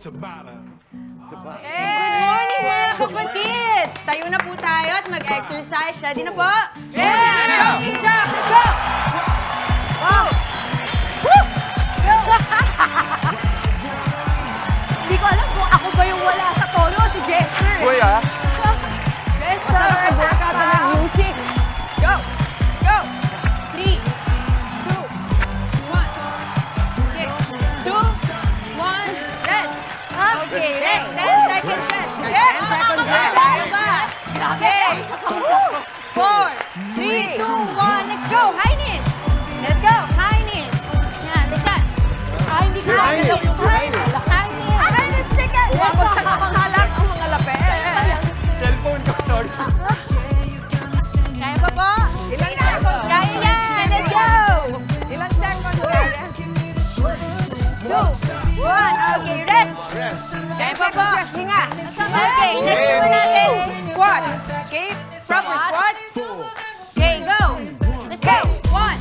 Hey, good morning mga kapatid! Tayo na po tayo at mag-exercise. Ready na po? Yeah! Jumping jack! Let's go! Wow! Woo! Go! Hindi ko alam kung ako ba yung wala sa tono, si Jester. Boy, ah. Jester! Workout na ng music. Go! Go! 3, 2, 1. 2, 1, rest. Okay, rest. 10 seconds rest. 10 seconds rest. Tayo ba? Okay. 4, 3, 2, 1. Let's go. High knees. Let's go. High knees. Yan, likat. Ay, hindi ko alam yung high knees. High knees. High knees, teka. Huwag sa kakakalak ang mga lapet. Cellphone ko, sorry. Kaya pa po? Ilang seconds? Kaya yan! Let's go! Ilang seconds? Kaya? 2, 1. Okay, rest! Kaya pa po? Hinga! Okay, next naman natin. Squat. Okay, proper squat. Okay, go! Let's go! 1.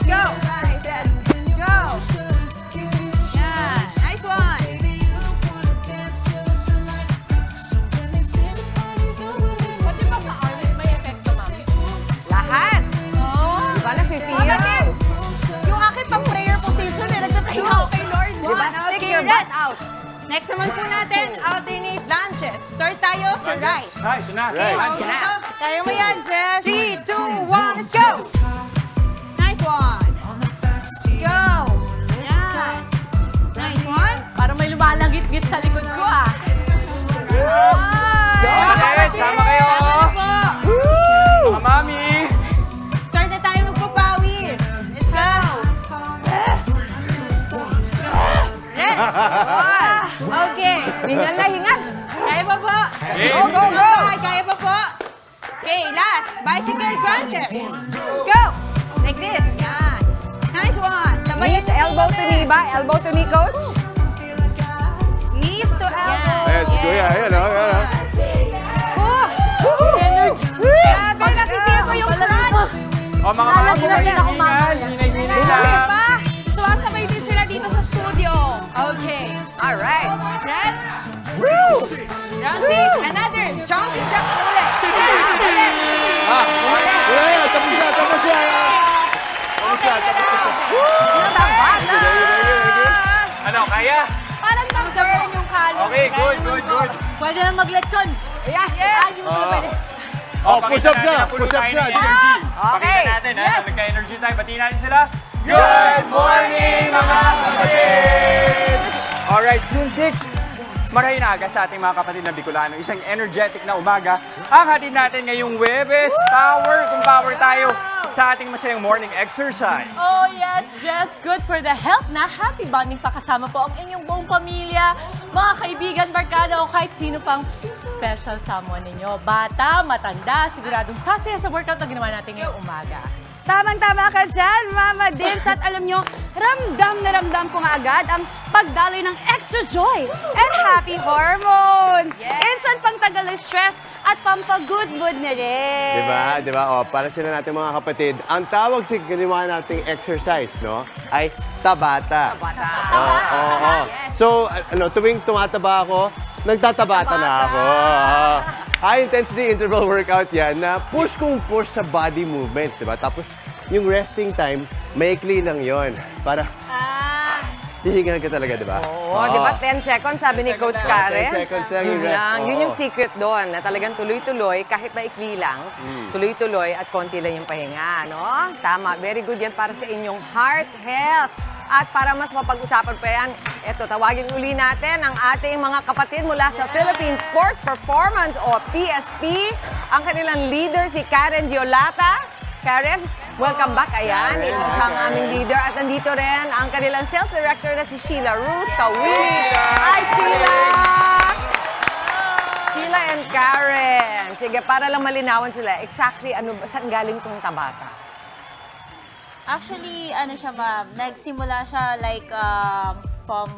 Go! Go! Yan. Nice one! Pati ba sa arms may epekto, ma'am? Lahat! Di ba na-feel? Yung akin pang prayer position, nagsa-pray ako kay Lord. Di ba? Stick your butt out. Next naman po natin, alternate lunges. Start tayo sa right. Ay, ito na. Okay, Right. hold up. Kaya mo yan, Jess. 3, 2, 1, let's go! Nice one! Let's go! Yan! Nice one! Parang may lumalangit-git sa likod ko, ah. Kapatid, sama kayo. Po. Mga mami. Start na tayo magpapawis. Let's go! Rest! Okay. Hingan na, hingan. Kaya pa po. Go, go, go. Kaya pa po. Okay, last. Bicycle crunches. Go. Like this. Yan. Nice one. Sabay ito. Elbow to knee ba? Elbow to knee, coach? Knees to elbow. Ayan, si Kuya. Ayan, oh, ayan, oh. Grabe, nakikita ko yung crunch. O, mga mami, hinay-hinay. Hinay-hinay lang. Diba? Sumasabay din sila dito sa studio. Okay. Alright. Rest. Woo! Round 6. Another. Jumping jack ulit. Ayan, tapos siya, tapos siya. Tapos siya, tapos siya. Ano, kaya? Parang nag-burn yung calories. Okay, good, good, good. Pwede na mag-lechon. Yeah. Hindi mo na pwede. Oh, push-up na, push-up na. Energy. Okay. Pakita natin, ha? Nagka-energy tayo. Batiin natin sila. Good morning, mga kapatid! Alright, June 6, marahin na aga sa ating mga kapatid na Bicolano. Isang energetic na umaga. Ang hatid natin ngayong Huwebes, power kung power tayo sa ating masayang morning exercise. Oh yes, Jess, good for the health na. Happy bonding pa kasama po ang inyong buong pamilya, mga kaibigan, barkada o kahit sino pang special someone ninyo. Bata, matanda, siguradong sasaya sa workout na ginawa natin ngayong umaga. Tamang-tama ka dyan, Mama Dins. At alam nyo, ramdam na ramdam ko nga agad ang pagdaloy ng extra joy and happy hormones. Instant pangtagal ng stress at pampagood mood na rin. Diba? O, para sila natin mga kapatid, ang tawag sa ginawa nating exercise, no, ay tabata. Oo. So, tuwing tumataba ako, nagtatabata na ako. High-intensity interval workout yan na push kung push sa body movements, diba? Tapos, yung resting time, maikli lang yon para hihingan ka talaga, diba? Oo, di ba? 10 seconds, sabi ni Coach Karen. 10 seconds lang yung Yun rest. lang. Yun Oo. yung secret doon, na talagang tuloy-tuloy, kahit maikli lang, tuloy-tuloy at konti lang yung pahinga, no? Tama, very good yan para sa inyong heart health. At para mas mapag-usapan pa yan, eto, tawagin uli natin ang ating mga kapatid mula sa Philippine Sports Performance o PSP. Ang kanilang leader, si Karen Diolata. Karen, welcome back. Ayan, ito siya ang aming leader. At nandito rin ang kanilang sales director na si Sheila Ruth Kawili. Hi, Sheila! Sheila and Karen. Sige, para lang malinawan sila, exactly saan galing tong tabata? Actually, ano siya ma'am, nagsimula siya like from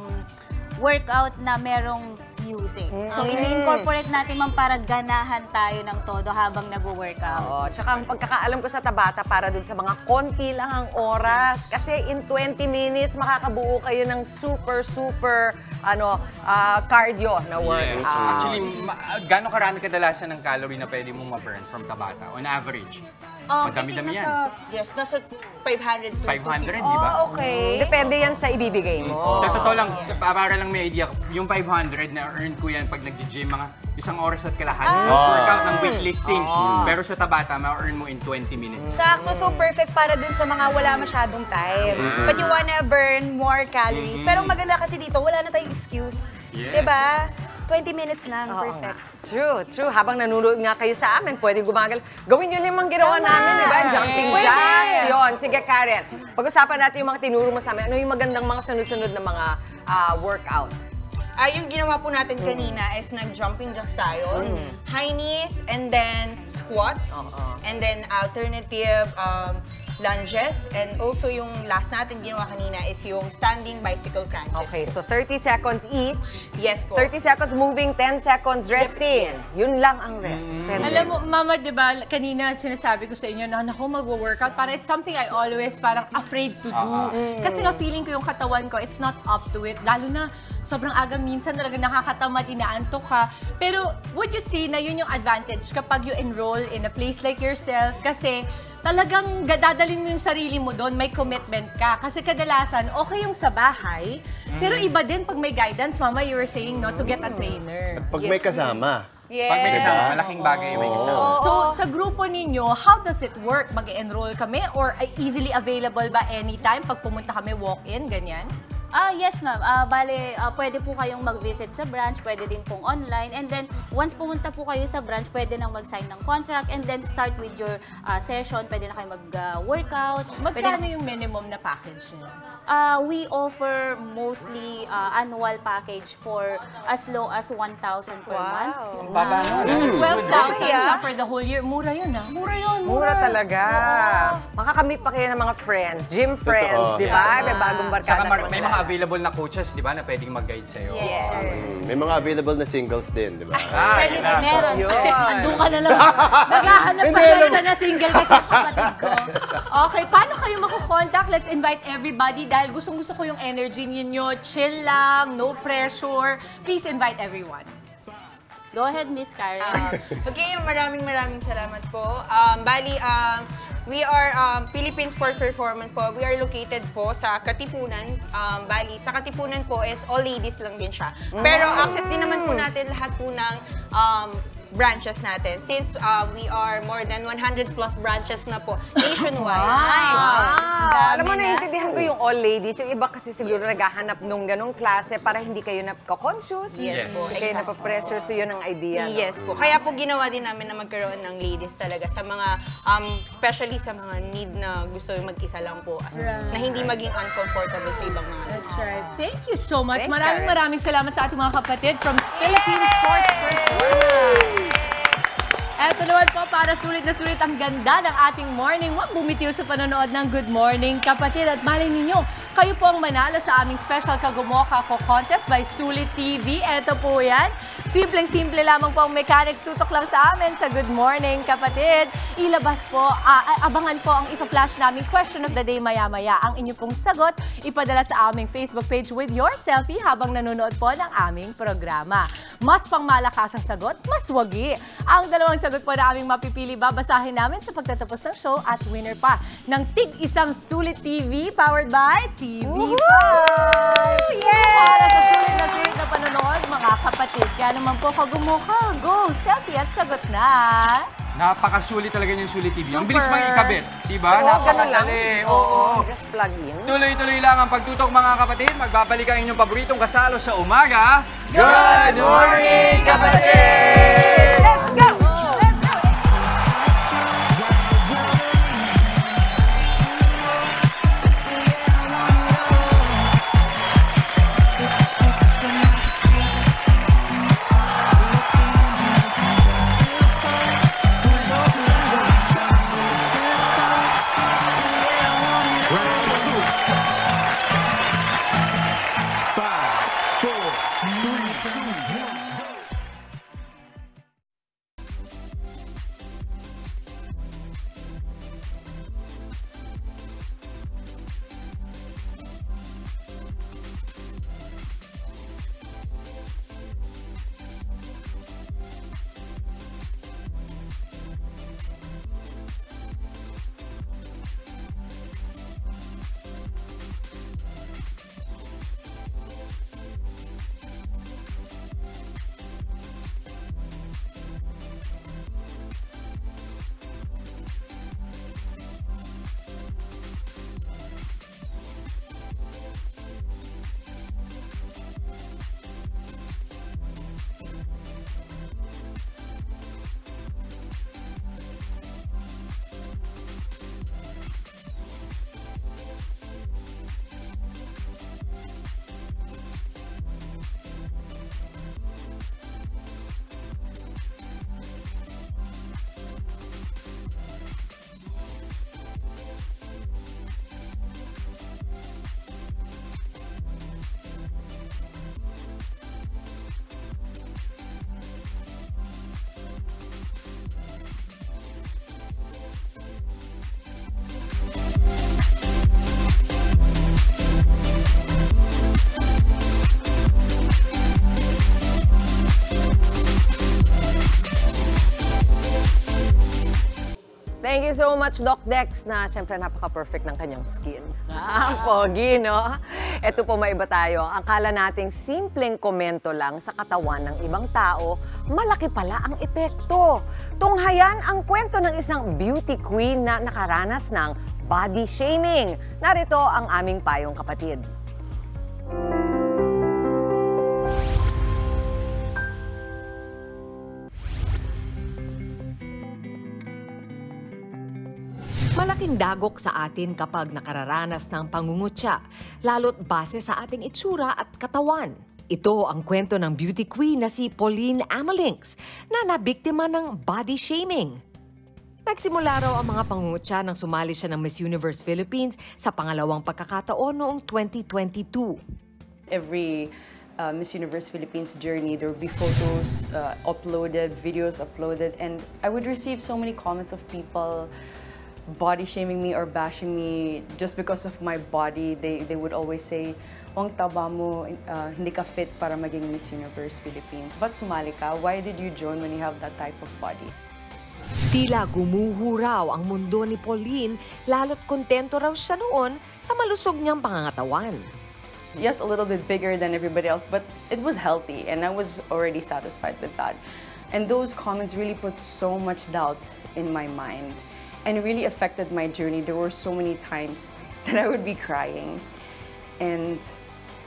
workout na merong using. So, ini-incorporate natin ma'am para ganahan tayo ng todo habang nag-workout. Oo, tsaka ang pagkakaalam ko sa Tabata para dun sa mga konti lang ang oras. Kasi in 20 minutes, makakabuo kayo ng super cardio na workout. Yes. Actually, gano'ng karami kadalasan ng calorie na pwede mong ma-burn from Tabata on average? Madami-dami yan. Yes, nasa 500 to 500, 250. di ba? Oh, okay. Depende yan sa ibibigay mo. Sa totoo lang, para lang may idea, yung 500 na earn ko yan pag nag-gym, mga isang oras at kalahati. Workout ng weightlifting. Pero sa Tabata, ma-earn mo in 20 minutes. Sakto, so perfect para dun sa mga wala masyadong time. But you wanna burn more calories. Pero maganda kasi dito, wala na tayong excuse. Yes. Diba? 20 minutes lang, perfect. True. Habang nanonood nga kayo sa amin, pwede gumagal. Gawin nyo limang ginawa namin, di ba? Jumping jacks, yun. Sige, Karen. Pag-usapan natin yung mga tinuro mo sa amin. Ano yung magandang mga sunod-sunod na mga workout? Yung ginawa po natin kanina is nag-jumping jacks tayo. High knees, and then squats. And then alternative lunges. And also yung last natin ginawa kanina is yung standing bicycle crunches. Okay, so 30 seconds each. Yes po. 30 seconds moving, 10 seconds resting. Yun lang ang rest. Alam mo, Mama, di ba, kanina sinasabi ko sa inyo na ako mag-workout, para it's something I always parang afraid to do. Kasi nga feeling ko yung katawan ko, it's not up to it. Lalo na, sobrang aga minsan talaga nakakatamad, inaantok ka. Pero would you say na yun yung advantage kapag you enroll in a place like yourself? Kasi talagang dadalhin mo yung sarili mo doon, may commitment ka. Kasi kadalasan, okay yung sa bahay, pero iba din pag may guidance, Mama, you were saying, no, to get a trainer. Pag may kasama. Yes. Pag may kasama, malaking bagay yung may kasama. So, sa grupo ninyo, how does it work? Mag-enroll kami or easily available ba anytime pag pumunta kami walk-in, ganyan? Yes, ma'am. Bale, pwede po kayong mag-visit sa branch, pwede din pong online. And then, once pumunta po kayo sa branch, pwede nang mag-sign ng contract and then start with your session. Pwede na kayo mag-workout. Magkano yung minimum na package nyo? We offer mostly annual package for as low as 1,000 per month. Ang baba nun. 12,000 for the whole year. Mura yun, ha? Mura yun, Mura talaga. Makakamit pa kayo ng mga friends, gym friends, di ba? May bagong barkada. Saka may mga available na coaches, di ba, na pwedeng mag-guide sa'yo. Yes. May mga available na singles din, di ba? Pwede din. Meron. Andun ka na lang. Naghahanap pa siya na single kasi kapatid ko. Okay, paano kayo makukontakt? Let's invite everybody dahil gustong-gusto ko yung energy ninyo. Chill lang, no pressure. Please invite everyone. Go ahead, Miss Karen. Okay, maraming salamat po. We are Philippine Sports Performance po. We are located po sa Katipunan. Bali, sa Katipunan po is all ladies lang din siya. Pero access din naman po natin lahat po ng branches natin. Since we are more than 100 plus branches na po nationwide. Alam mo, naiintindihan ko yung all ladies. Yung iba kasi siguro naghahanap nung ganong klase para hindi kayo napaka-conscious. Yes po. Hindi kayo napapressure. So yun ang idea. Yes po. Kaya po ginawa din namin na magkaroon ng ladies talaga sa mga, especially sa mga need na gusto yung mag-isa lang po. Na hindi maging uncomfortable sa ibang mga. That's right. Thank you so much. Thanks, Maraming salamat sa ating mga kapatid from Philippine Sports Performance. Eto naman po, para sulit na sulit ang ganda ng ating morning. Huwag bumitiw sa panonood ng Good Morning, kapatid. At malay ninyo, kayo po ang manalo sa aming special Kagumoka Ko Contest by Sulit TV. Eto po yan. Simpleng-simple lamang po ang mechanics. Tutok lang sa amin sa Good Morning, kapatid. Ilabas po, abangan po ang ipa-flash naming question of the day maya-maya. Ang inyo pong sagot, ipadala sa aming Facebook page with your selfie habang nanonood po ng aming programa. Mas pangmalakas ang sagot, mas wagi. Ang dalawang sagot po na aming mapipili, babasahin namin sa pagtatapos ng show at winner pa ng tig-isang Sulit TV powered by TV5. Yay! Para sa sulit na panonood, mga kapatid. Kaya naman po, Kagumoka, go! Selfie at sagot na! Napakasulit talaga yung Sulit TV. Ang bilis mang ikabit, diba? Oo, ganun lang. Napakadali. Oo. Just plug in. Tuloy-tuloy lang ang pagtutok, mga kapatid. Magbabalik ang inyong paboritong kasalo sa umaga. Good morning, kapatid! Let's go! Five, four, three, two, one. so much, Doc Dex, na syempre napaka-perfect ng kanyang skin. Ang pogi, no? Ito po, maiba tayo. Akala nating simpleng komento lang sa katawan ng ibang tao, malaki pala ang epekto. Tunghayan ang kwento ng isang beauty queen na nakaranas ng body shaming. Narito ang aming payong kapatid. Malaking dagok sa atin kapag nakararanas ng pangungutya, lalo't base sa ating itsura at katawan. Ito ang kwento ng beauty queen na si Pauline Amelinx na nabiktima ng body shaming. Nagsimula raw ang mga pangungutya nang sumali siya ng Miss Universe Philippines sa pangalawang pagkakataon noong 2022. Every Miss Universe Philippines journey, there would be photos uploaded, videos uploaded, and I would receive so many comments of people body shaming me or bashing me just because of my body. They would always say, "Ang taba mo, hindi ka fit para maging Miss Universe Philippines. Ba't sumali ka? Why did you join when you have that type of body?" Tila gumuho raw ang mundo ni Pauline, lalo't kontento raw siya noon sa malusog niyang pangangatawan. Yes, a little bit bigger than everybody else, but it was healthy and I was already satisfied with that. And those comments really put so much doubt in my mind. And it really affected my journey. There were so many times that I would be crying. And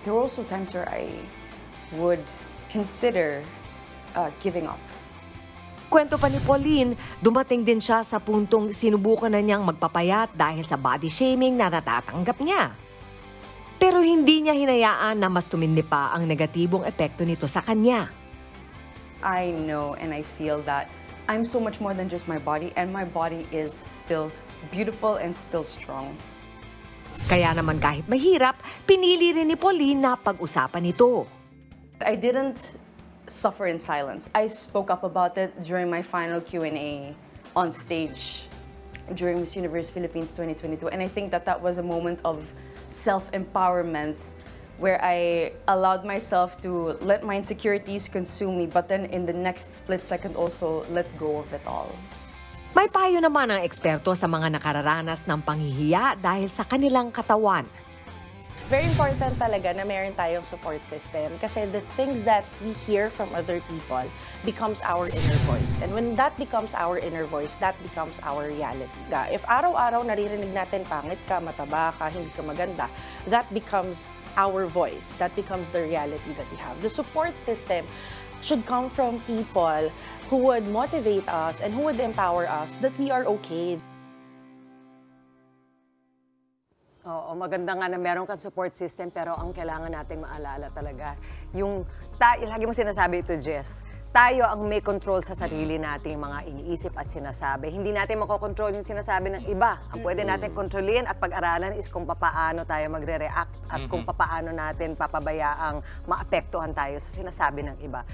there were also times where I would consider giving up. Kwento pa ni Pauline, dumating din siya sa puntong sinubukan na niyang magpapayat dahil sa body shaming na natatanggap niya. Pero hindi niya hinayaan na mas tumindi pa ang negatibong epekto nito sa kanya. I know and I feel that I'm so much more than just my body, and my body is still beautiful and still strong. Kaya naman kahit mahirap, pinili rin ni Pauline na pag-usapan ito. I didn't suffer in silence. I spoke up about it during my final Q&A on stage during Miss Universe Philippines 2022, and I think that that was a moment of self-empowerment where I allowed myself to let my insecurities consume me, but then in the next split second also let go of it all. May payo naman ang eksperto sa mga nakararanas ng panghihiya dahil sa kanilang katawan. Very important talaga na meron tayong support system kasi the things that we hear from other people becomes our inner voice. And when that becomes our inner voice, that becomes our reality. If araw-araw naririnig natin pangit ka, mataba ka, hindi ka maganda, that becomes our voice. That becomes the reality that we have. The support system should come from people who would motivate us and who would empower us that we are okay. Oo, maganda nga na meron kang support system, pero ang kailangan nating maalala talaga, lagi mo sinasabi ito, Jess, tayo ang may control sa sarili nating mga iniisip at sinasabi. Hindi natin makokontrol yung sinasabi ng iba. Ang pwede natin kontrolin at pag-aralan is kung papaano tayo magre-react at kung papaano natin papabayaang maapektuhan tayo sa sinasabi ng iba.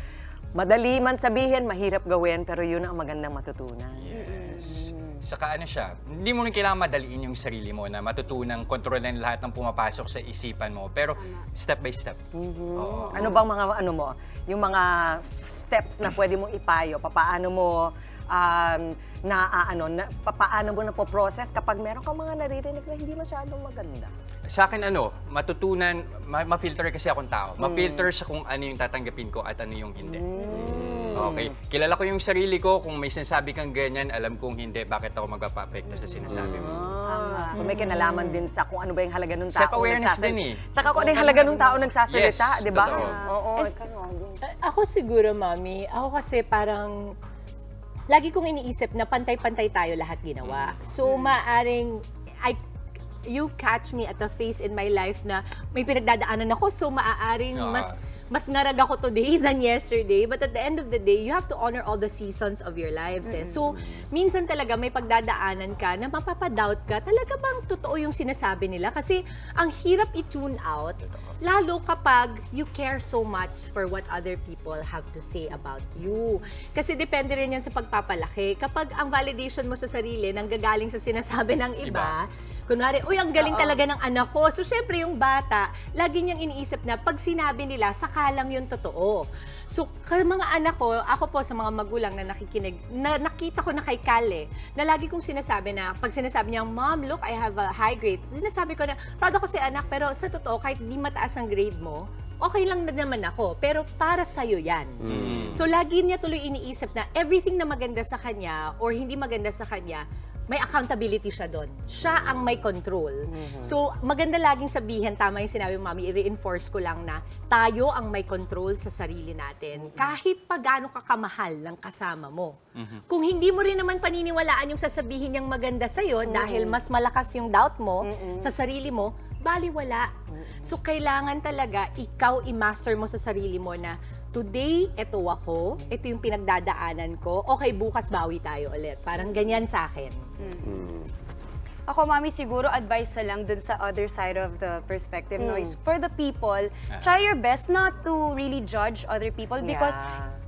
Madali man sabihin, mahirap gawin, pero yun ang magandang matutunan. Yes. Saka ano siya, hindi mo rin kailangan madaliin yung sarili mo na matutunang kontrolin lahat ng pumapasok sa isipan mo. Pero step by step. Ano bang mga yung mga steps na pwede mong ipayo? Papaano mo papaano mo na-process kapag meron kang mga naririnig na hindi masyadong maganda? Sa akin matutunan, ma-filter kasi akong tao. Ma-filter sa kung ano yung tatanggapin ko at ano yung hindi. Okay. Kilala ko yung sarili ko. Kung may sinasabi kang ganyan, alam kong hindi. Bakit ako magpapa-apekto sa sinasabi mo? So may kinalaman din sa kung ano ba yung halaga ng tao. Self-awareness din eh. Tsaka kung ano yung halaga ng tao nagsasalita, di ba? Oo. Ako siguro, Mami, ako kasi parang lagi kong iniisip na pantay-pantay tayo lahat ginawa. So maaring you catch me at a phase in my life na may pinagdadaanan ako, so maaaring mas ngarag ako today than yesterday. But at the end of the day, you have to honor all the seasons of your lives. So, minsan talaga may pagdadaanan ka na mapapadoubt ka, talaga bang totoo yung sinasabi nila? Kasi ang hirap i-tune out, lalo kapag you care so much for what other people have to say about you. Kasi depende rin yan sa pagpapalaki. Kapag ang validation mo sa sarili nanggagaling sa sinasabi ng iba, kunwari, uy, ang galing talaga ng anak ko. So, syempre, yung bata, lagi niyang iniisip na pag sinabi nila, saka akala yun totoo. So, mga anak ko, ako po sa mga magulang na nakikinig, nakita ko na kay Kale, na lagi kong sinasabi na, pag sinasabi niya, Mom, look, I have a high grade. Sinasabi ko na, proud ako si anak, pero sa totoo, kahit di mataas ang grade mo, okay lang na naman ako. Pero para sa'yo yan. So, lagi niya tuloy iniisip na everything na maganda sa kanya or hindi maganda sa kanya, may accountability siya doon. Siya ang may control. So, maganda laging sabihin, tama yung sinabi mo, Mami, i-reinforce ko lang na tayo ang may control sa sarili natin. Kahit pa gaano kakamahal ng kasama mo. Kung hindi mo rin naman paniniwalaan yung sasabihin niyang maganda sa'yo dahil mas malakas yung doubt mo sa sarili mo, baliwala. So, kailangan talaga ikaw i-master mo sa sarili mo na today, ito ako, ito yung pinagdadaanan ko, okay, bukas bawi tayo ulit. Parang ganyan sa akin. Ako, Mami, siguro advice na lang dun sa other side of the perspective, no? Is for the people, try your best not to really judge other people because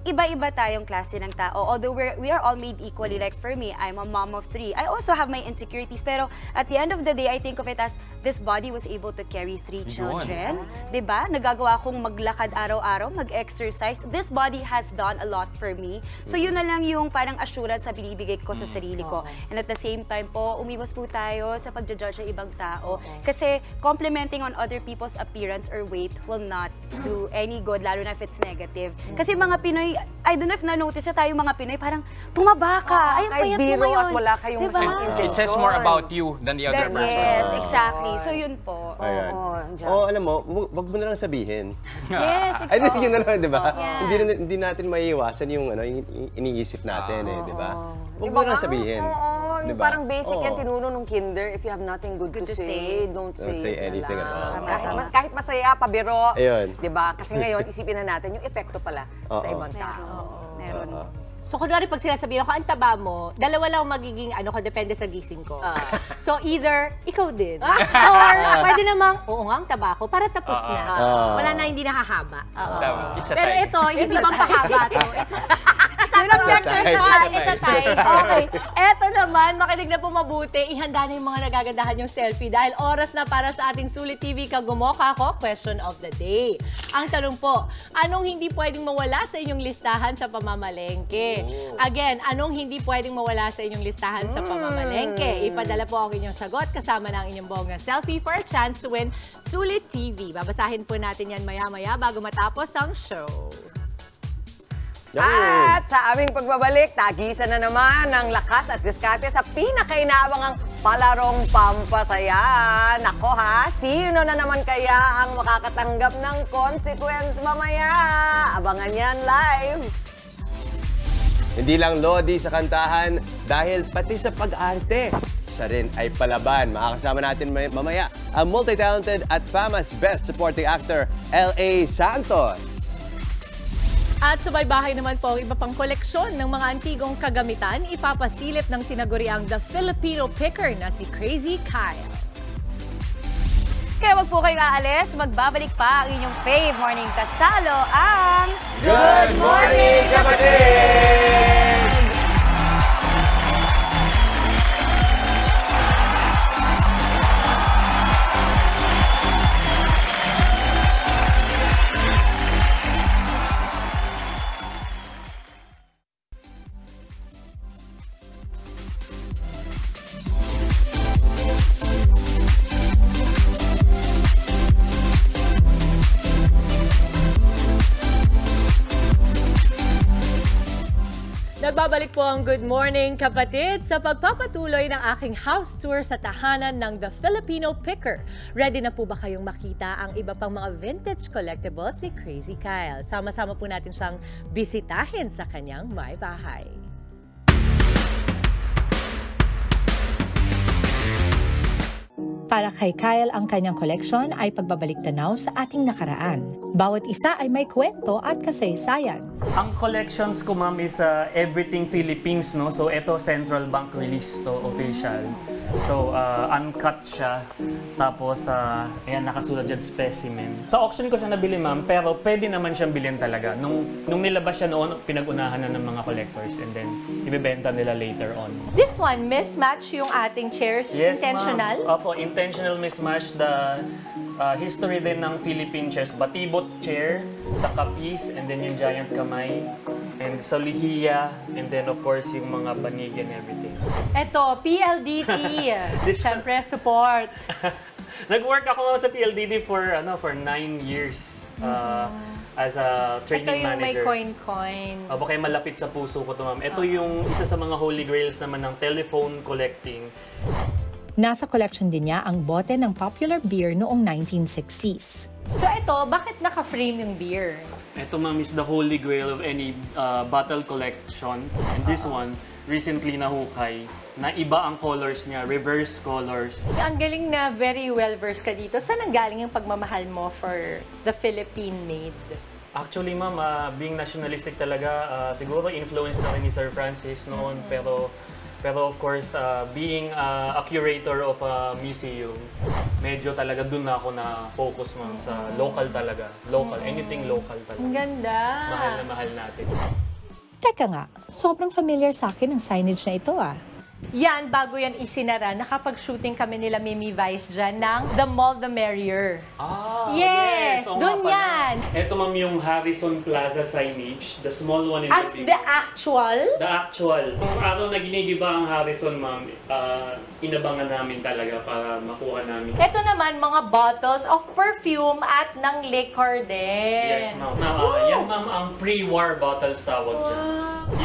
iba-iba tayong klase ng tao. Although we are all made equally. Like for me, I'm a mom of 3. I also have my insecurities. Pero at the end of the day, I think of it as this body was able to carry 3 children. Diba? Nagagawa kong maglakad araw-araw, mag-exercise. This body has done a lot for me. So yun na lang yung parang assurance na binibigay ko sa sarili ko. And at the same time po, umiwas po tayo sa pagja-judge ng ibang tao. Kasi complimenting on other people's appearance or weight will not do any good, lalo na if it's negative. Kasi mga Pinoy, I don't know if na-notice na tayo mga Pinoy, parang tumaba ka. Ay, ang payat mo ngayon. At wala kayong intention. It says more about you than the other person. Yes, exactly. So yun po. Alam mo, wag mo na lang sabihin. Yes, Ay, exactly. yun na lang, di ba? Hindi natin maiiwasan yung iniisip natin, di ba? Wag mo na lang sabihin. Yung parang basic yan, tinuro nung kinder, if you have nothing good to say, don't say anything at all. Kahit masaya, pabiro. Ayun. Diba? Kasi ngayon, isipin na natin yung epekto pala sa ibang tao. Meron. So, kunwari pag sinasabihin ako, ang taba mo, dalawa lang magiging ano ko, depende sa gising ko. So, either ikaw din, or pwede namang, oo nga, ang taba ko, para tapos na. Wala na, hindi nakahaba. Pero ito, hindi pang pahaba to. It's a tie. Okay. Eto naman, makinig na po mabuti. Ihanda na yung mga nagagandahan yung selfie dahil oras na para sa ating Sulit TV Kagumoka ko, question of the day. Ang tanong po, anong hindi pwedeng mawala sa inyong listahan sa pamamalengke? Again, anong hindi pwedeng mawala sa inyong listahan sa pamamalengke? Ipadala po ang inyong sagot kasama ng inyong bongga selfie for a chance to win Sulit TV. Babasahin po natin yan maya-maya bago matapos ang show. At sa aming pagbabalik, tagisan na naman ng lakas at diskarte sa pinakainaabangang palarong pampasaya. Nako ha, sino na naman kaya ang makakatanggap ng consequence mamaya? Abangan yan live! Hindi lang Lodi sa kantahan dahil pati sa pag-arte. Siya rin ay palaban. Makakasama natin mamaya ang multi-talented at famous Best Supporting Actor, L.A. Santos. At sa bahay naman po ang iba pang koleksyon ng mga antigong kagamitan, ipapasilip ng tinaguriang The Filipino Picker na si Crazy Kyle. Kaya wag po kayong aalis, magbabalik pa ang inyong fave morning kasalo, ang Good Morning, Kapatid! Nagbabalik po ang Good Morning Kapatid sa pagpapatuloy ng aking house tour sa tahanan ng The Filipino Picker. Ready na po ba kayong makita ang iba pang mga vintage collectibles ni Crazy Kyle? Sama-sama po natin siyang bisitahin sa kanyang may bahay. Para kay Kyle, ang kanyang koleksyon ay pagbabalik-tanaw sa ating nakaraan. Bawat isa ay may kwento at kasaysayan. Ang collections ko, ma'am, is Everything Philippines, no? So, ito, Central Bank release to, official. So, uncut siya. Tapos, ayan, nakasulat dyan, specimen. Sa auction ko siya nabili, ma'am, pero pwede naman siyang bilhin talaga. Nung nilabas siya noon, pinag-unahan na ng mga collectors and then ibebenta nila later on. This one, mismatch yung ating chairs, Yes, intentional? Opo, intentional intentional mismatch, the history din ng Philippine chairs. Batibot chair, takapis, and then yung giant kamay, and solihiya, and then of course yung mga banig and everything. Ito, PLDT. Siyempre, support. Nag-work ako sa PLDT for 9 years. As a training manager. Ito yung may coin-coin. Kaya malapit sa puso ko to, ma'am. Ito yung isa sa mga holy grails naman ng telephone collecting. Nasa collection din niya ang bote ng popular beer noong 1960s. So ito, bakit naka-frame yung beer? Ito, ma'am, is the holy grail of any bottle collection. And this one, recently nahukay, na iba ang colors niya, reverse colors. Ang galing na very well-versed ka dito. Saan ang galing yung pagmamahal mo for the Philippine made? Actually, ma'am, being nationalistic talaga, siguro influence na rin ni Sir Francis noon. Pero of course, being a curator of a museum, medyo talaga dun na ako na-focus, ma'am, sa local talaga. Local, anything local talaga. Ang ganda! Mahal na mahal natin. Teka nga, sobrang familiar sa akin ang signage na ito Yan, bago yan isinara, nakapag-shooting kami nila Mimi Vice dyan ng The More the Merrier. Yes! Oo Doon nga yan! Ito, ma'am, yung Harrison Plaza signage, the small one in As the big. the actual? The actual. Kung araw na ginigiba ang Harrison, ma'am, inabangan namin talaga para makuha namin. Ito naman, mga bottles of perfume at ng liquor din. Yes, ma'am. Yan, ma'am, ang pre-war bottles tawag dyan.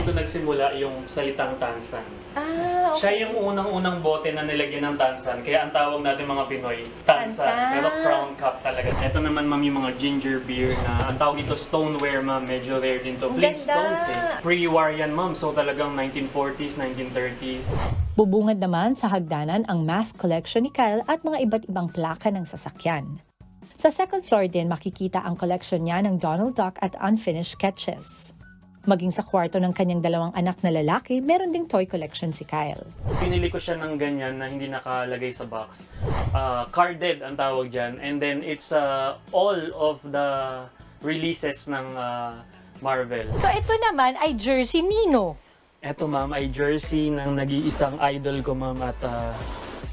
Dito nagsimula yung salitang tansan. Okay. Siya yung unang-unang bote na nilagyan ng tansan. Kaya ang tawag natin mga Pinoy, tansan. Pero crown cup talaga. Ito naman, ma'am, yung mga ginger beer na ang tawag ito stoneware, ma'am. Medyo rare din to. Flintstones Pre-war yan, ma'am. So talagang 1940s, 1930s. Bubungad naman sa hagdanan ang mask collection ni Kyle at mga iba't ibang plaka ng sasakyan. Sa second floor din makikita ang collection niya ng Donald Duck at unfinished sketches. Maging sa kwarto ng kanyang 2 anak na lalaki, meron ding toy collection si Kyle. Pinili ko siya ng ganyan na hindi nakalagay sa box. Carded ang tawag dyan. And then it's all of the releases ng Marvel. So ito naman ay jersey Nino. Ito, ma'am, ay jersey ng nag-iisang idol ko, ma'am, at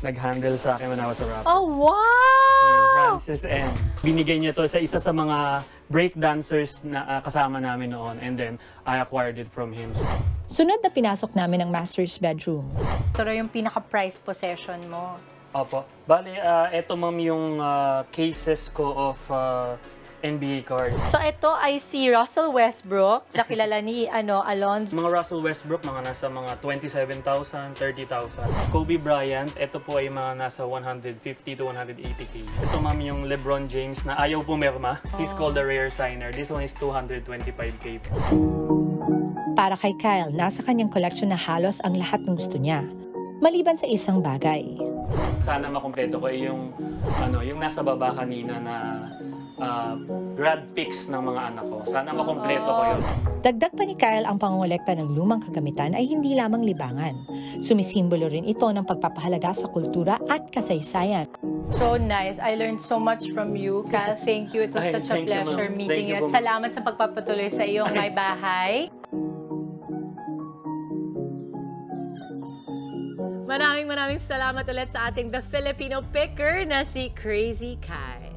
nag-handle sa akin when I was a rapper. Oh, wow! Francis M. Binigay niya to sa isa sa mga break dancers na kasama namin noon, and then I acquired it from him. Sunod na pinasok namin ang master's bedroom. Ito yung pinaka-prized possession mo. Opo. Bale, ito, ma'am, yung cases ko of NBA cards. So ito ay si Russell Westbrook, nakilala ni Alonzo. Mga Russell Westbrook, mga nasa mga 27,000, 30,000. Kobe Bryant, ito po ay mga nasa 150 to 180K. Ito, ma'am, yung LeBron James na ayaw pumirma. He's called a rare signer. This one is 225K. Para kay Kyle, nasa kanyang collection na halos ang lahat ng gusto niya. Maliban sa isang bagay. Sana makumpleto ko yung nasa baba kanina na grad pics ng mga anak ko. Sana makumpleto ko yun. Dagdag pa ni Kyle ang pangongolekta ng lumang kagamitan ay hindi lamang libangan. Sumisimbolo rin ito ng pagpapahalaga sa kultura at kasaysayan. So nice. I learned so much from you, Kyle. Thank you. It was such a pleasure meeting you. At salamat sa pagpapatuloy sa iyong may bahay. Maraming salamat ulit sa ating The Filipino Picker na si Crazy Kyle.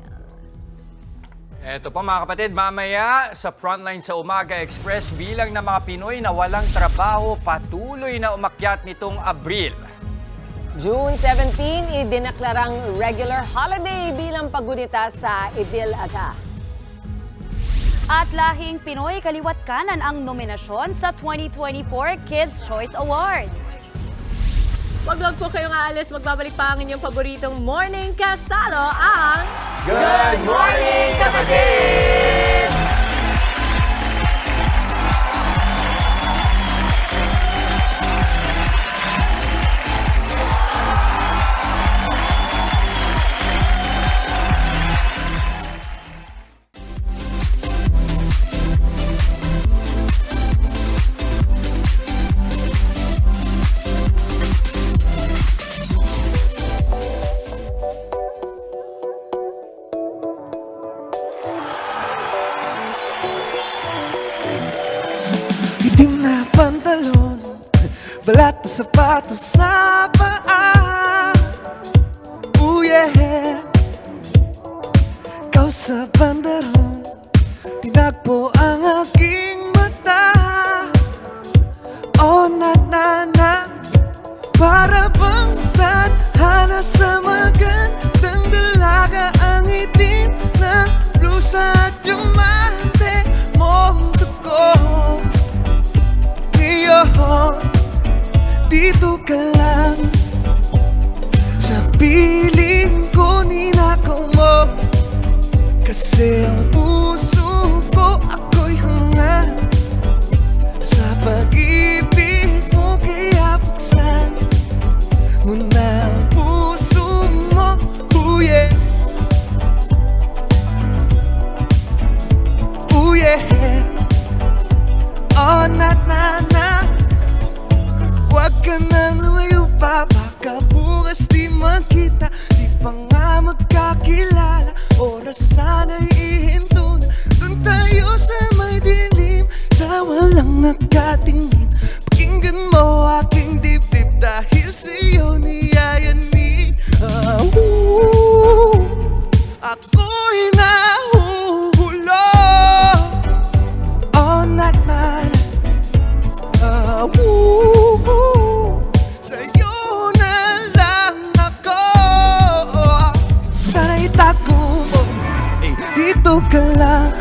Eto po mga kapatid, mamaya sa Frontline sa Umaga Express, bilang ng mga Pinoy na walang trabaho patuloy na umakyat nitong Abril. June 17, idineklarang regular holiday bilang paggunita sa Idil Adha. At lahing Pinoy kaliwat kanan ang nominasyon sa 2024 Kids' Choice Awards. Wag po kayong aalis, magbabalik pa ang inyong paboritong morning kasalo, ang Good Morning Kapatid! Itim na pantalon, balat na sapatos sa paa. Oh yeah, sa bandaron, tinagpo ang aking mata. Oh na, para bang tadhana sa magandang dalaga. Ang itim ng blusa at diamante mong tuko. Ngayon, dito ka lang sa piling ko, ninakaw mo. Kasi ang puso ko ako'y hangal sa pag-ibig mo. Kaya buksan mo na ang puso mo. Ooh yeah, ooh yeah. Oh na, huwag ka nang lumayo pa. Baka bukas di magkita, di pa nga magkakilala. Oras sana'y ihinto na, dun tayo sa may dilim, sa walang nakatingin. Pakinggan mo aking dibdib, dahil sa'yo niyayanig. Ako'y nahuhulog. Oh na, sa'yo na lang ako. Sana itago mo, dito ka lang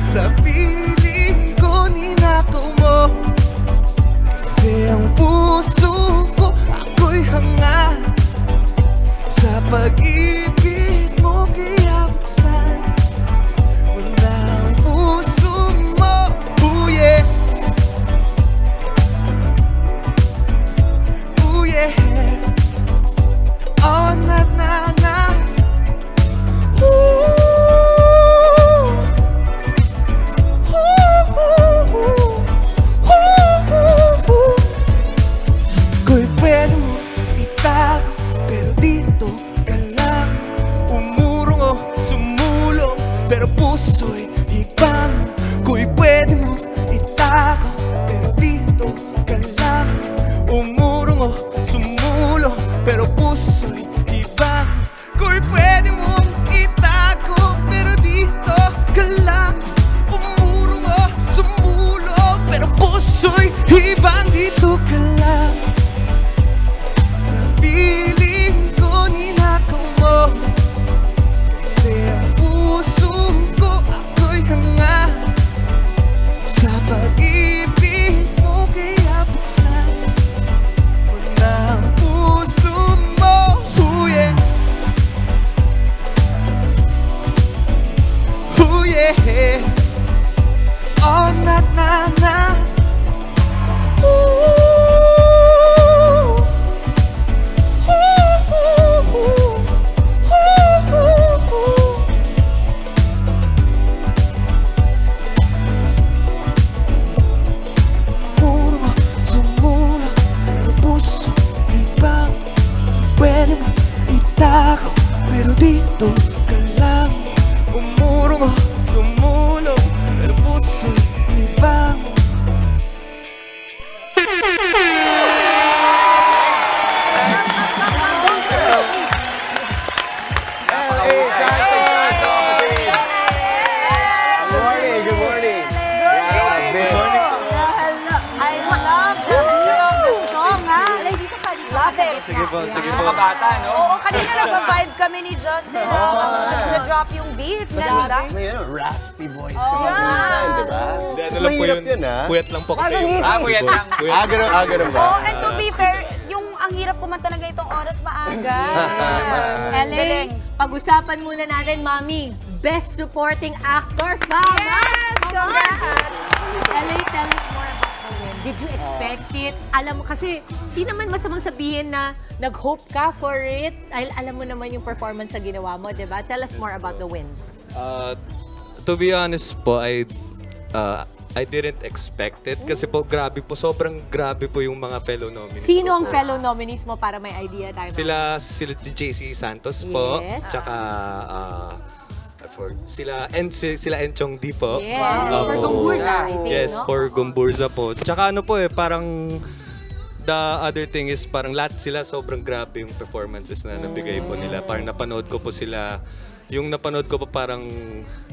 sa piling ko, ninakaw mo. Kasi ang puso ko ako'y hangal sa pag-ibig mo. Kaya buksan mo na ang puso mo. Ooh yeah, ooh yeah. Oh na, ko'y pwede mo itago, pero dito ka lang. Umurong o sumulong, pero puso'y hibang. Ko'y pwede mo itago, pero dito ka lang. Umurong o sumulong, pero puso'y hibang. Ko'y pwede mo itago, pero dito ka lang. Umurong o sumulong, pero puso'y hibang. Dito ka lang sa piling ko, ninakaw mo. Kasi ang puso ko ako'y hangal sa pag-ibig mo. Kaya buksan mo na ang puso mo. Ooh yeah, ooh yeah. Oh na, umurong o sumulong, pero puso ibang. Pwede mo itago, pero dito ka lang. Umurong o sumulong, pero puso ibang. Good morning. I love the song, ha? Dito ka, love it. Sige po. Mga bata, no? Oo, kanina nag-vibe kami ni Justin. Na-drop yung beat. Ganda. May raspy voice Oh, ka minsan, di ba? Ano Mas lang po mahirap yun, yun, ha? puyat lang po kasi yung puyat lang. Ganun ba? Oh, and to be fair, yung ang hirap kumanta na ganitong oras maaga. Ellen, pag-usapan muna natin, Mami. Best Supporting Actor, Fama! Yes! Congrats! Ellen, tell us more about the win. Did you expect it? Alam mo, kasi di naman masamang sabihin na nag-hope ka for it. Dahil alam mo naman yung performance na ginawa mo, di ba? Tell us more about the win. To be honest po, I didn't expect it kasi po sobrang grabe po yung mga fellow nominees. Sino ang fellow nominees mo para may idea tayo? Sila JC Santos po, Yes. tsaka sila Enchong D po. Yes, for Gumburza, I think, Yes, no? for Gumburza po. Tsaka ano po parang the other thing is parang lahat sila sobrang grabe yung performances na nabigay po nila. Parang napanood ko po sila yung napanood ko po parang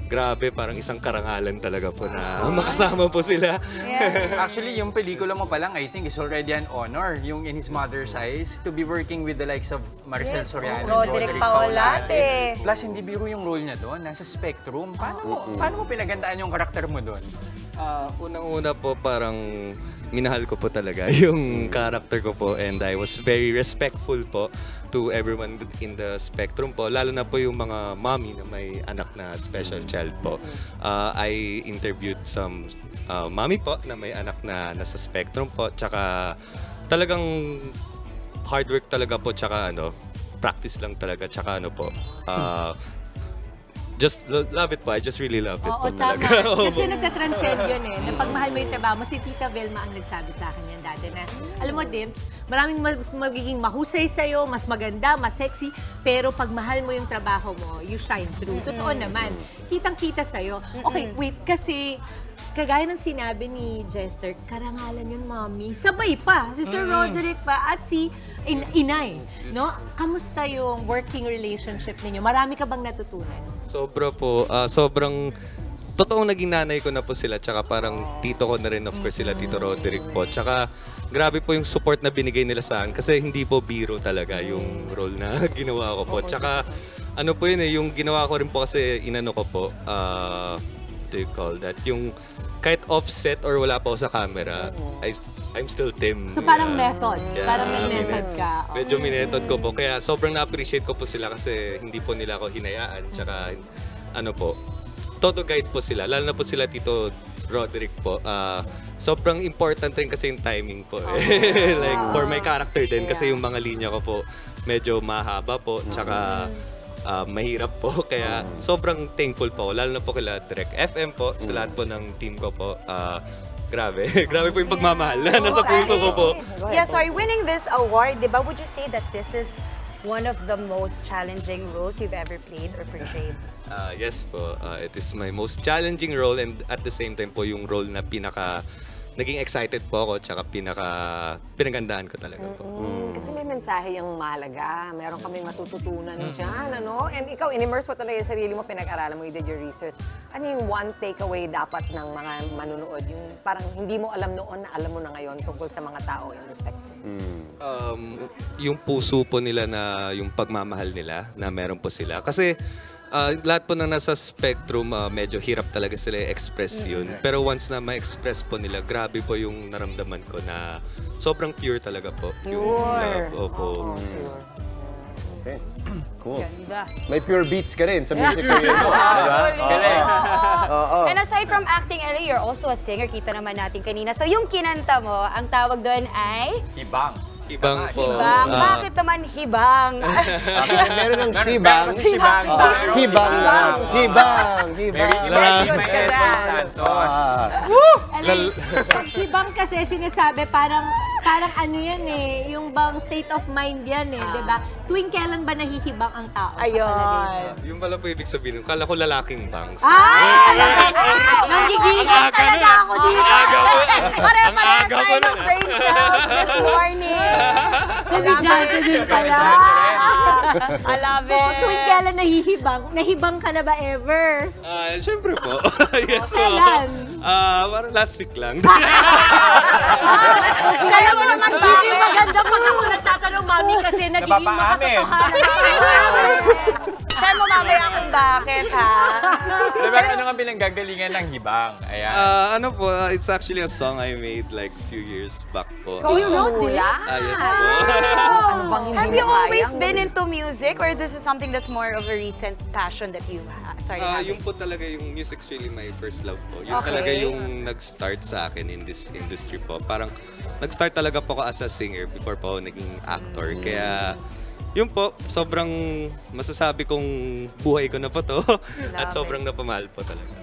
grabe, parang isang karangalan talaga po na makasama po sila. Actually, yung pelikula mo pa lang, I think, is already an honor, yung In His Mother's Eyes, to be working with the likes of Maricel Soriano, Roderick Paolate. Plus, hindi biro yung role niya doon, nasa Spectrum. Paano mo pinagandaan yung karakter mo doon? Unang-una po, parang minahal ko po talaga yung character ko po, and I was very respectful po to everyone in the Spectrum po, lalo na po yung mga mommy na may anak na special child po. I interviewed some mommy po na may anak na nasa Spectrum po, tsaka talagang hard work talaga po, tsaka practice lang talaga, tsaka just love it po. I just really love it po talaga. Kasi nagka-transcend yun eh. Na pagmahal mo yung trabaho mo, si Tita Velma ang nagsabi sa akin yan dati na, alam mo, Dimps, maraming mas magiging mahusay sa'yo, mas maganda, mas sexy, pero pagmahal mo yung trabaho mo, you shine through. Totoo naman. Kitang-kita sa'yo. Okay, wait, kasi kagaya ng sinabi ni Jester, karangalan yun, Mommy. Sabay pa, si Sir Roderick pa, at si Inay. No? Kamusta yung working relationship ninyo? Marami ka bang natutunan? Sobra po. Sobrang totoong naging nanay ko na po sila. Tsaka parang tito ko na rin, of course, sila, Tito Roderick po. Tsaka grabe po yung support na binigay nila sa akin. Kasi hindi po biro talaga yung role na ginawa ko po. Tsaka ano po yun yung ginawa ko rin po kasi inano ko po, what do you call that? Yung kahit offset or wala pa ako sa camera, I'm still Tim. So parang method. Parang may method ka. Medyo minethod ko po. Kaya sobrang na-appreciate ko po sila kasi hindi po nila ako hinayaan. Tsaka todo guide po sila. Lalo na po sila Tito Roderick po. Sobrang important rin kasi yung timing po. Like for my character din kasi yung mga linya ko po medyo mahaba po. Tsaka mahirap po. Kaya sobrang thankful po. Lalo na po kila Direct FM po. Sa lahat po ng team ko po. Grabe. Grabe po yung pagmamahal. Nasa puso ko po. Yeah, sorry. Winning this award, diba, would you say that this is one of the most challenging roles you've ever played or portrayed? Yes po. It is my most challenging role, and at the same time po yung role na naging excited po ako, tsaka pinagandaan ko talaga po. Kasi may mensahe yung mahalaga. Meron kaming matututunan dyan, And ikaw, in-immerse mo talaga yung sarili mo, pinag-aralan mo, you did your research. Ano yung one takeaway dapat ng mga manunood? Yung parang hindi mo alam noon na alam mo na ngayon tungkol sa mga tao in the Spectrum. Yung puso po nila na yung pagmamahal nila na meron po sila. Kasi lahat po na nasa Spectrum, medyo hirap talaga sila i-express yun. Pero once na ma-express po nila, grabe po yung naramdaman ko na sobrang pure talaga po. Yung love. Opo. Okay. Cool. May pure beats ka rin sa music career mo. And aside from acting, Ellie, you're also a singer. Kita naman natin kanina. So yung kinanta mo, ang tawag doon ay? Hibang. Hibang po. Hibang. Bakit naman hibang? Meron ng sibang. Hibang lang. Hibang. Pag hibang kasi sinasabi, parang ano yan eh, yung bang state of mind yan eh, di ba? Tuwing kailan ba nahihibang ang tao? Ayun. Yung pala po ibig sabihin, kala ko lalaking bangs. Nanggigigil talaga ako dito. Ang aga po na. Brain cells this morning. Kumidyante din pala. I love it. Tuwing kailan nahihibang? Nahibang ka na ba ever? Siyempre po. Yes po. Kailan? Parang last week lang. Kaya mo naman bakit? Maganda pag ako nagtatanong, Mami, kasi nagiging makatotohanan. Share mo mamaya kung bakit, ha? Diba, ano nga pinanggagalingan ng hibang? Ayan. It's actually a song I made like a few years back po. So you wrote this? Yes po. Have you always been into music, or this is something that's more of a recent passion that you started Yung po talaga yung music's really my first love po. Yung talaga yung nag-start sa akin in this industry po. Parang nag-start talaga po ako as a singer before po ako naging actor. Kaya yun po, sobrang masasabi kong buhay ko na po to. At sobrang napamahal po talaga.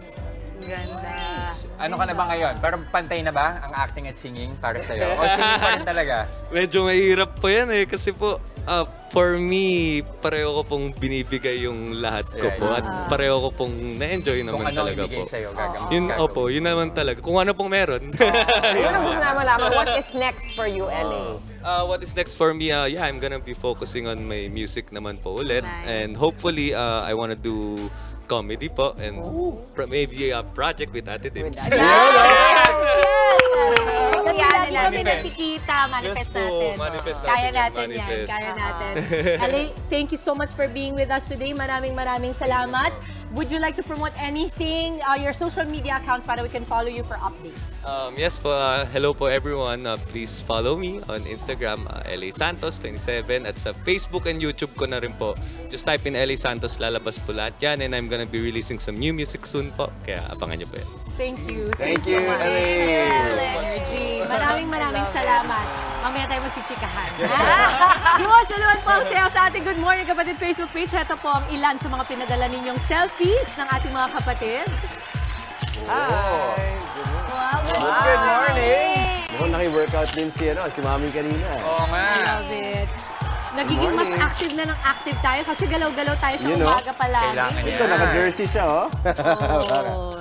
Ganda. Ano ka na ba ngayon? Pero pantay na ba ang acting at singing para sa'yo? O singing pa rin talaga? Medyo mahirap po yan eh. Kasi po, for me, pareho ko pong binibigay yung lahat ko po. At pareho ko pong na-enjoy naman talaga po. Kung ano ibigay sa'yo, gagawin. Yun, opo, yun naman talaga. Kung ano pong meron. Yun ang gusto naman malaman. What is next for you, LA? What is next for me? Yeah, I'm gonna be focusing on my music naman po ulit. And hopefully, I wanna do comedy po and maybe a project with Ate Dims. Kasi lagi kami nakikita, manifest natin. Kaya natin yan, kaya natin. Ale, thank you so much for being with us today. Maraming salamat. Would you like to promote anything, your social media accounts para we can follow you for updates? Yes po, hello po everyone. Please follow me on Instagram, LA Santos 27 at sa Facebook and YouTube ko na rin po. Just type in LA Santos, lalabas po lahat yan and I'm gonna be releasing some new music soon po. Kaya abangan niyo po yan. Thank you. Thank you, LA. Energy. Maraming salamat. Mamaya tayo magchichikahan. Saluhan po ang sayo sa ating Good Morning Kapatid Facebook page. Ito po ang ilan sa mga pinadala ninyong selfies ng ating mga kapatid. Hi! Good morning! Mukhang naki-workout din si Mami kanina. Oo nga. Love it. Nagiging mas active na ng active tayo kasi galaw-galaw tayo sa umaga palagi. Kailangan yan. Ito, naka-jersey siya, oh. Oh.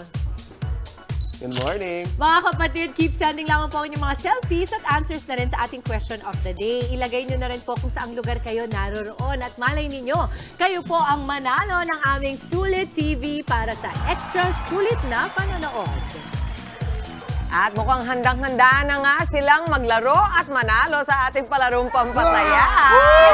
Good morning. Mga kapatid, keep sending lamang po inyong mga selfies at answers na rin sa ating question of the day. Ilagay nyo na rin po kung saang lugar kayo naroroon at malay ninyo, kayo po ang manalo ng aming Sulit TV para sa extra sulit na panonood. At mukhang handang-handa na nga silang maglaro at manalo sa ating palarong pampasaya.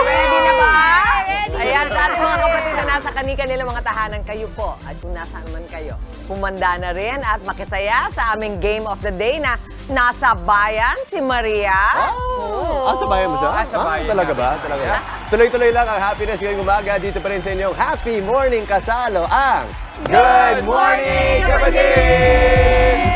Ready na ba? Ready. Ayan, sa ating mga kapatid na nasa kanika nila mga tahanan, kayo po. At kung nasaan man kayo, pumanda na rin at makisaya sa aming game of the day na Nasa Bayan si Maria. Sa bayan mo siya? Sa bayan. Talaga ba? Talaga ba? Tuloy-tuloy lang ang happiness ngayong umaga. Dito pa rin sa inyong Happy Morning Kasalo ang Good Morning Kapatid!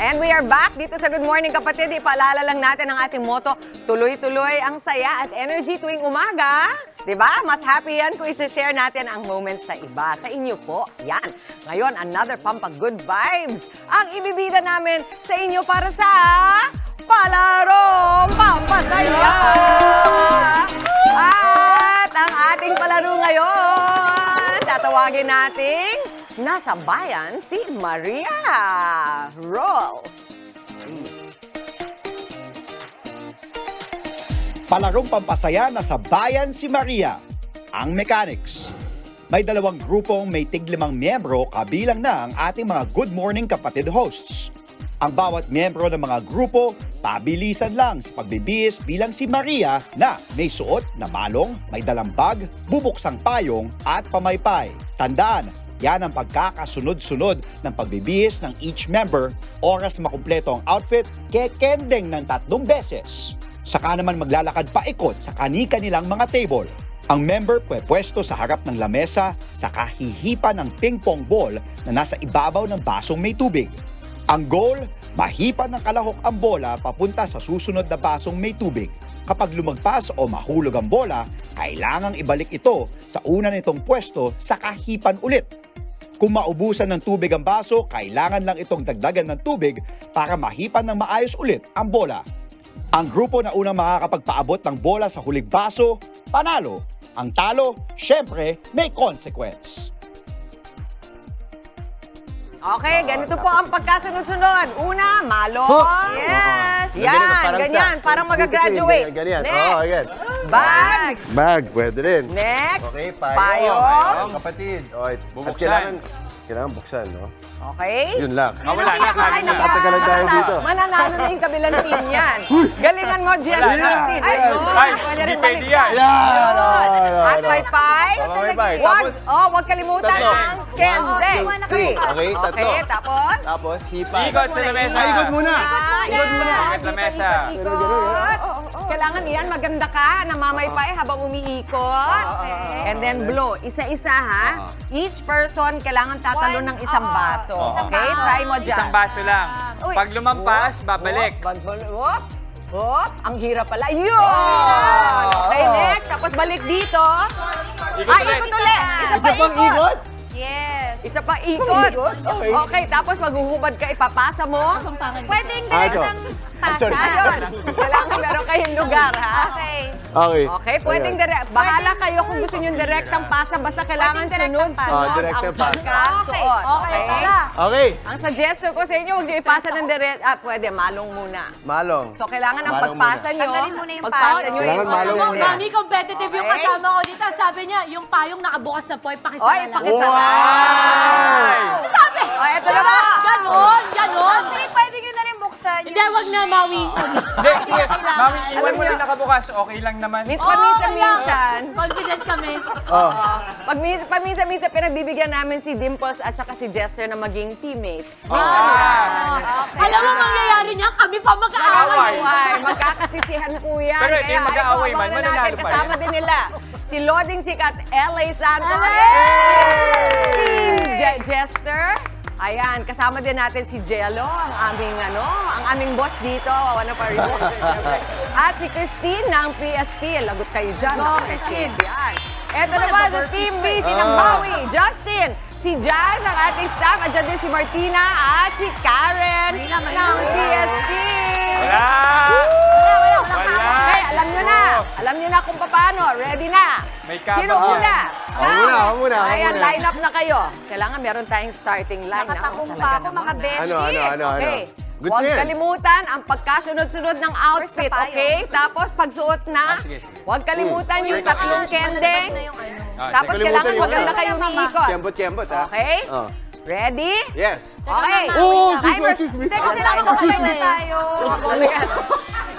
And we are back dito sa Good Morning Kapatid. Ipaalala lang natin ang ating motto, tuloy-tuloy ang saya at energy tuwing umaga. Diba? Mas happy yan kung isa-share natin ang moments sa iba. Sa inyo po, yan. Ngayon, another pampag-good vibes ang ibibida namin sa inyo para sa Palarong Pampasaya! At ang ating palaro ngayon, tatawagin nating Nasa Bayan si Maria. Roll! Palarong pampasaya na sa bayan si Maria, ang mechanics. May dalawang grupong may tig-5 miyembro kabilang na ang ating mga Good Morning Kapatid hosts. Ang bawat miyembro ng mga grupo, pabilisan lang sa pagbibihis bilang si Maria na may suot na malong, may dalang bag, bubuksang payong at pamaypay. Tandaan, yan ang pagkakasunod-sunod ng pagbibihis ng each member, oras makumpleto ang outfit, kekendeng ng 3 beses. Saka naman maglalakad paikot sa kani-kanilang mga table. Ang member pwesto sa harap ng lamesa sa kahihipan ng ping-pong ball na nasa ibabaw ng basong may tubig. Ang goal, mahipan ng kalahok ang bola papunta sa susunod na basong may tubig. Kapag lumagpas o mahulog ang bola, kailangang ibalik ito sa una nitong pwesto sa kahipan ulit. Kung maubusan ng tubig ang baso, kailangan lang itong dagdagan ng tubig para mahipan ng maayos ulit ang bola. Ang grupo na unang makakapagpaabot ng bola sa huling baso, panalo. Ang talo, syempre, may consequence. Okay, ganito po ang pagkasunod-sunod. Una, malo. Yes. Yan, ganyan. Parang mag-graduate. Ganyan. Next. Bag. Bag, pwede rin. Next. Okay, payong. Kapatid. At kailangan Kailangan buksan, no? Okay? Yun lang. Wala na. Tatagalan tayo dito. Mananalo na yung kabilang team yan. Galingan mo, Jess. Justin. Ay, pwede rin hindi pwede yan. At may five. Huwag kalimutan ang candy. Okay, tatlo. Okay, tapos? Tapos, hipan. Ikot sa lamesa. Ikot muna. Ikot muna. Ikot lamesa. Kailangan yan, maganda ka, namamaypay habang umiikot. And then blow. Isa-isa ha. Each person kailangan tatalo ng isang baso. Okay? Try mo dyan. Isang baso lang. Pag lumampas, babalik. Ang hirap pala. Yun! Okay, next. Tapos balik dito. Ikot ulit. Isa pang ikot. Yes. Isa pa ikot. Okay, tapos maghuhubad ka, ipapasa mo. Pwedeng direktang pasa. Ayun. Kailangan meron kayong lugar, ha? Okay. Okay, pwedeng direct. Bahala kayo kung gusto nyo direktang pasa. Basta kailangan sunod ang pagkasuot. Okay. Okay. Ang suggestion ko sa inyo, huwag nyo ipasa ng direct. Pwede, malong muna. Malong. So, kailangan ang pagpasa nyo. Tanggalin muna yung Pagpasa nyo Kailangan malong muna. Mami, competitive yung kasama ko dito. Sabi niya, yung payong nakabukas na po, ipakisama Oy, lang. pakisama. Sabi! O, eto na ba? Ganon, ganon. Actually, pwede nyo na rin buksan. Hindi, wag na, Mawi. Hindi, sige. Mami, iwan mo lang nakabukas. Okay lang naman. Paminsan-minsan. Confident kami. Paminsan-minsan, pinagbibigyan namin si Dimples at saka si Jester na maging teammates. Alam mo, mangyayari niya, kami pa mag-aaway. Magkakasisihan po yan. Pero ito yung mag-aaway man, mananalo pa kasama din nila. Si Loding Sikat, L.A. Santos, Team Jester. Ayan, kasama din natin si Jello, ang aming boss dito. Ano pa rin. At si Christine ng PSP. Lagot kayo dyan. Appreciate yan. Ito naman sa Team B, si Nambawi, Justin, si Jazz, ang ating staff. At dyan din si Martina at si Karen ng PSP. Okay, alam nyo na. Alam nyo na kung paano. Ready na. Sino una? Ako muna. Ayan, line up na kayo. Kailangan meron tayong starting line. Nakatakumpa ako, mga beshi. Okay. Huwag kalimutan ang pagkasunod-sunod ng outfit, okay? Tapos pagsuot na, huwag kalimutan yung tatlong kendeng. Tapos kailangan maganda kayong umiikot. Kembot, ha? Okay? Ready? Yes. Okay. Excuse me. Teka, sinakasakay na tayo.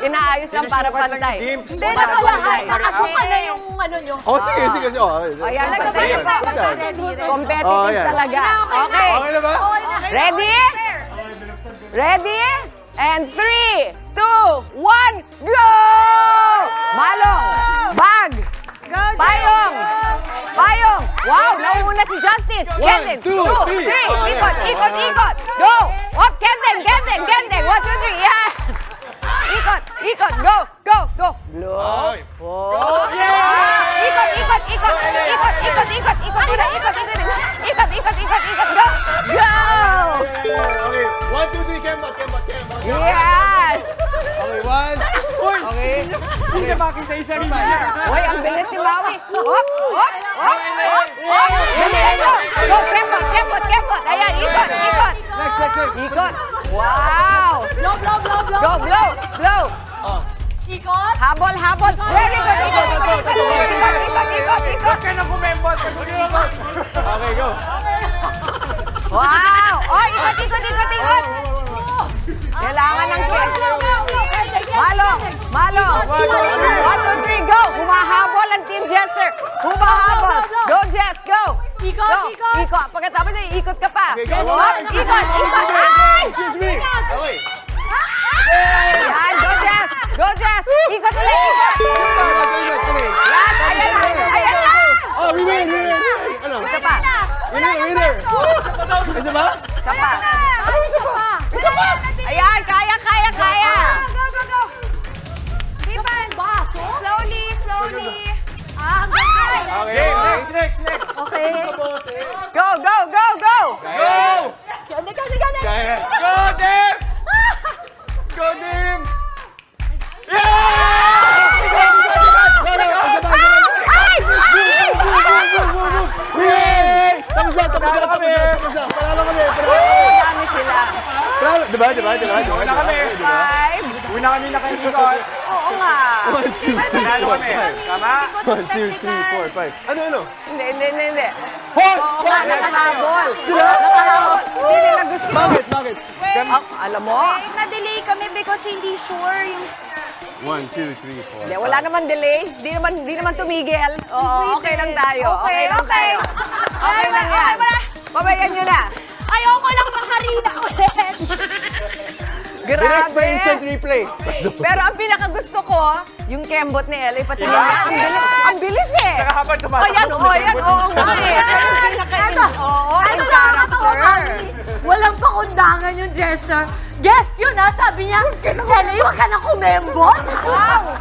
Inaayos lang para pantay. Hindi na pala, nakasuka na yung ano nyo. Sige. Ayan, competitive talaga. Okay. Okay na ba? Ready? Ready? And 3, 2, 1, go! Malong! Bag! Payong! Payong! Wow! Nauuna si Justin! Kenden! 2, 3! Ikot! Go! Up! Kenden! 1, 2, 3! Yeah! Ikot! Go! Blow! Ikot! Go! Okay, 1, 2, 3, kembot. Yes! Okay, 1. Okay. Hindi na makita yung sarili niya. Uy, ang bilis ni Maui. Hop! Dalihan nyo! Go, kembot! Ayan, ikot! Ikot! Wow! Blow! Blow! Ikot! Habol! Very good! Ikot! Huwag ka na kumembot. Okay, go. Wow! Oh, ikot! Kailangan ng Malong! 1, 2, 3, go! Humahabol ang Team Jester! Go, Jess! Go! Ikot! Pagkatapos ay ikot ka pa! Ikot! Ay! Excuse me. Okay. Yan! Go, Jess! Ikot ulit! Ayan na! Oh, winner! Ano? Isa pa! Winner! Isa ba? Isa pa! Ayan! Kaya! Go! Dipan! Slowly! Ang ganda! Okay, next. Okay. Go! Kaya. Go, Dims! Tapos na. Panalo kami. Dami sila. Diba? Wala kami. 5, Una kami nakainikot. Oo nga. Nanalo kami. Tama? 1, 2, 3, 4, 5. Ano? Hindi. Hoy! Oo nga, nakahabol. Sila? Nakahabol. Hindi nila gusto. Bakit? Alam mo? Na-delay kami because hindi sure yung... 1, 2, 3, 4. Hindi, wala naman delay. Di naman tumigil. Oo, okay lang tayo. Okay lang tayo. Okay lang yan. Pabayan nyo na. Ayoko lang makarina ulit. Grabe. The next replay. Pero ang pinakagusto ko, yung kembot ni Ellie, pati ang bilis eh. Saka habang tumatakbo. Oo nga eh. Oo, yung character. Walang pakundangan yung Jester. Guess yun ha, sabi niya, Ellie, huwag ka na kumembot. Wow!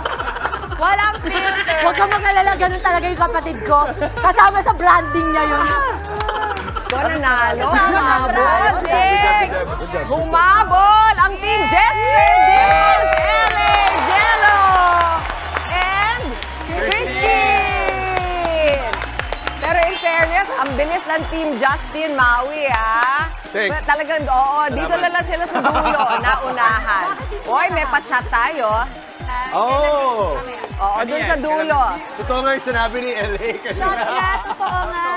Walang filter. Huwag ka mag-alala, ganun talaga yung kapatid ko. Kasama sa branding niya yun. Nanalo. Humabol ang Team Jester, Diz, Ellie, Jello, and Christine. Pero in fairness, ang bilis ng Team Justin Maui, ha? Thanks. Talagang, dito na lang sila sa dulo, naunahan. Hoy, may pa-shot tayo. Oh! Oo, dun sa dulo. Totoo nga yung sinabi ni LA kanina. Totoo nga.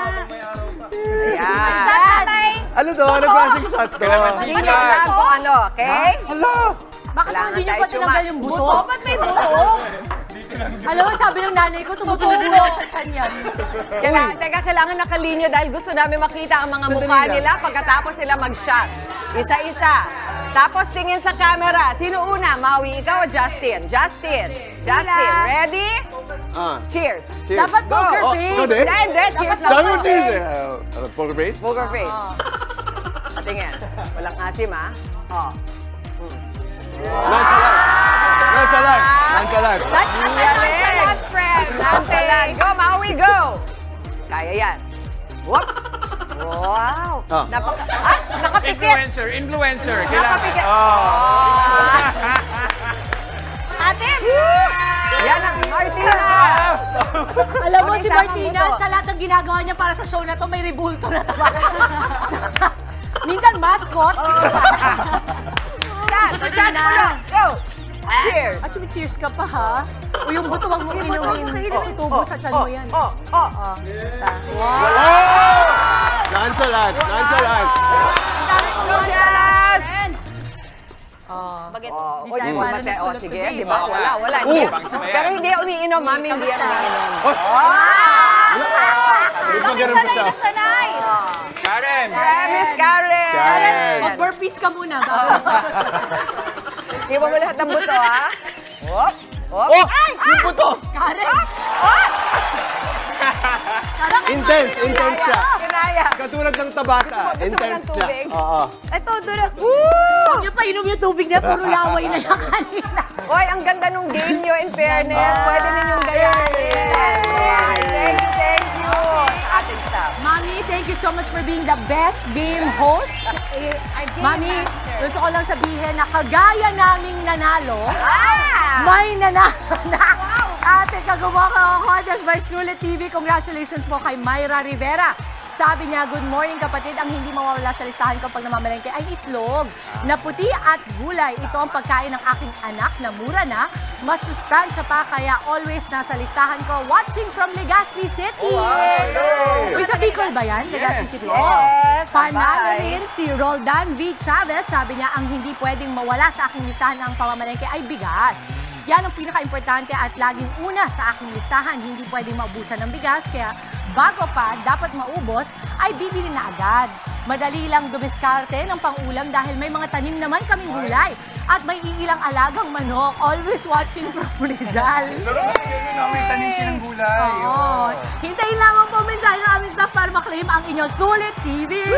Yan. Ano to? Ano klaseng shot to? Hindi nyo alam kung ano, okay? Hello! Bakit hindi niyo pa tinanggal yung buto? Ba't may buto? Alam mo, sabi ng nanay ko, tumutubo sa tiyan yan. Kailangan nakalinya dahil gusto namin makita ang mga mukha nila pagkatapos nila mag-shot. Isa-isa. Tapos tingin sa camera. Sino una? Maui, ikaw o Justin? Justin, ready? Cheers. Dapat poker face. Hindi, cheers lang. Sabi mo cheers eh. Poker face? Poker face. Tingin. Walang asim, ha? Lansalat. Nonchalant, friend. Nonchalant. Go, Maui, go. Kaya yan. Whoop. Wow. Nakapikit. Influencer. Nakapikit. Atim. Yan ang Martina. Alam mo, si Martina, sa lahat ng ginagawa niya para sa show na to, may rebulto na tama. Minsan mascot. Shot na. Go. Cheers. At cheers ka pa, ha? O yung buto, wag mong inumin. Tubo sa tiyan mo yan. Basta. Wow! Lansalat. Sige, di ba? Wala. Pero hindi umiinom, mami. Hindi umiinom. Sanay. Karen! Miss Karen! Mag-burpees ka muna. Iwan mo lahat ng buto, ha? Ay! Yung buto! Karen! Intense siya. Kinaya. Katulad ng tabata. Intense siya. Oo. Ito, dura. Huwag niyo pa inom yung tubig na puro laway na yan kanina. Hoy, ang ganda nung game nyo, in fairness. Pwede ninyong gayahin. Thank you sa ating staff. Mami, thank you so much for being the best game host. Mami, gusto ko lang sabihin na kagaya naming nanalo, may nanalo na. Ate, kagawa ka ako just by Sulit TV. Congratulations po kay Myra Rivera. Sabi niya, good morning kapatid, ang hindi mawawala sa listahan ko pag namamalengke ay itlog na puti at gulay. Ito ang pagkain ng aking anak na mura na, masustansya pa kaya always nasa listahan ko. Watching from Legazpi City. Uy, sa Bicol ba yan? Legazpi City. Yes. Panalo rin si Roldan V. Chavez. Sabi niya, ang hindi pwedeng mawala sa aking listahan ng pamamalengke ay bigas. Yan ang pinaka-importante at laging una sa aking listahan. Hindi pwedeng maubusan ng bigas, kaya bago pa dapat maubos, ay bibili na agad. Madali lang dumiskarte ng pang-ulam dahil may mga tanim naman kaming gulay. At may iilang alagang manok. Always watching from Rizal. May tanim silang gulay. Oo. Hintayin lamang po mensahe ng aming staff para maklaim ang inyong Sulit TV.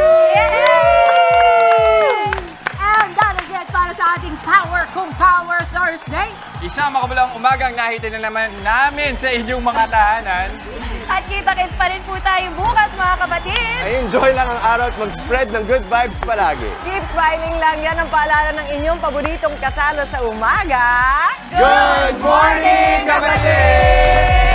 And that is it para sa ating Power Kung Power Thursday. Isang makabulang umagang nahitin na naman namin sa inyong mga tahanan. At kita-kits pa rin po tayo bukas, mga kapatid. Ay, enjoy lang ang araw at mag-spread ng good vibes palagi. Keep smiling lang, yan ang paalala ng inyong paboritong kasalo sa umaga. Good morning, kapatid!